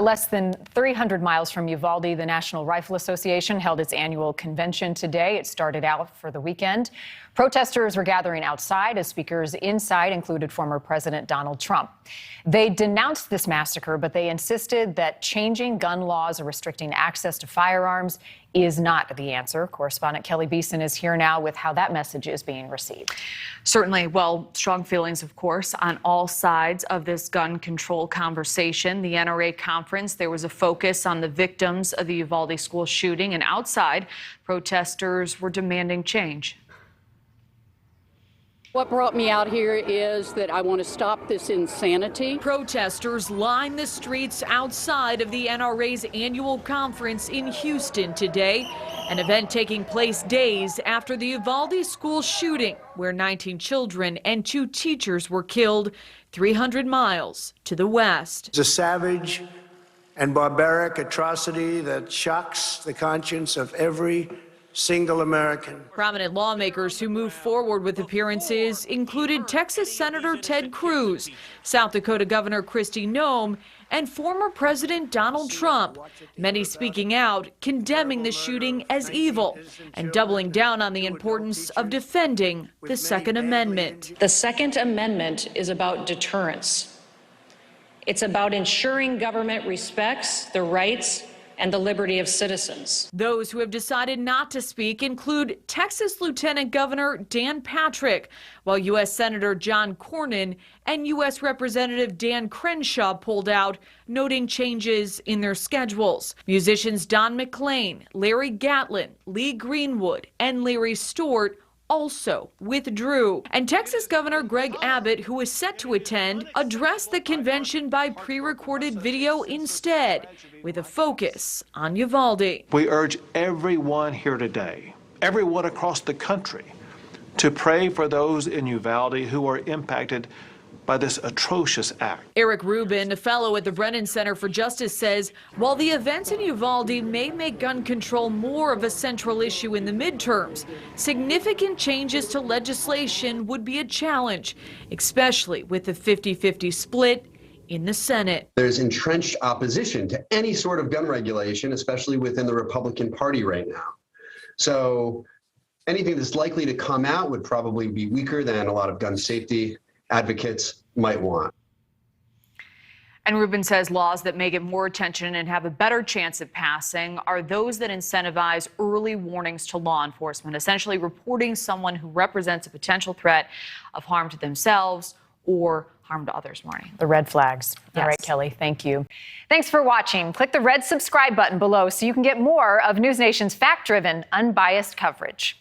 Less than 300 miles from Uvalde, the National Rifle Association held its annual convention today. It started out for the weekend. Protesters were gathering outside as speakers inside included former President Donald Trump. They denounced this massacre, but they insisted that changing gun laws or restricting access to firearms is not the answer. Correspondent Kelly Beeson is here now with how that message is being received. Certainly. Well, strong feelings, of course, on all sides of this gun control conversation. The NRA conference, there was a focus on the victims of the Uvalde school shooting, and outside, protesters were demanding change. What brought me out here is that I want to stop this insanity. Protesters lined the streets outside of the NRA's annual conference in Houston today, an event taking place days after the Uvalde school shooting, where 19 children and 2 teachers were killed 300 miles to the west. It's a savage and barbaric atrocity that shocks the conscience of every single American. Prominent lawmakers who moved forward with appearances included Texas Senator Ted Cruz, South Dakota Governor Kristi Noem, and former President Donald Trump, many speaking out, condemning the shooting as evil and doubling down on the importance of defending the Second Amendment. The Second Amendment is about deterrence. It's about ensuring government respects the rights and the liberty of citizens. Those who have decided not to speak include Texas Lieutenant Governor Dan Patrick, while U.S. Senator John Cornyn and U.S. Representative Dan Crenshaw pulled out, noting changes in their schedules. Musicians Don McLean, Larry Gatlin, Lee Greenwood, and Larry Stewart also withdrew. And Texas Governor Greg Abbott, who is set to attend, addressed the convention by pre-recorded video instead, with a focus on Uvalde. We urge everyone here today, everyone across the country, to pray for those in Uvalde who are impacted by this atrocious act. Eric Rubin, a fellow at the Brennan Center for Justice, says while the events in Uvalde may make gun control more of a central issue in the midterms, significant changes to legislation would be a challenge, especially with the 50-50 split in the Senate. There's entrenched opposition to any sort of gun regulation, especially within the Republican Party right now. So anything that's likely to come out would probably be weaker than a lot of gun safety advocates might want. And Rubin says laws that may get more attention and have a better chance of passing are those that incentivize early warnings to law enforcement, essentially reporting someone who represents a potential threat of harm to themselves or harm to others. Marnie. The red flags. Yes. All right, Kelly, thank you. Thanks for watching. Click the red subscribe button below so you can get more of NewsNation's fact-driven, unbiased coverage.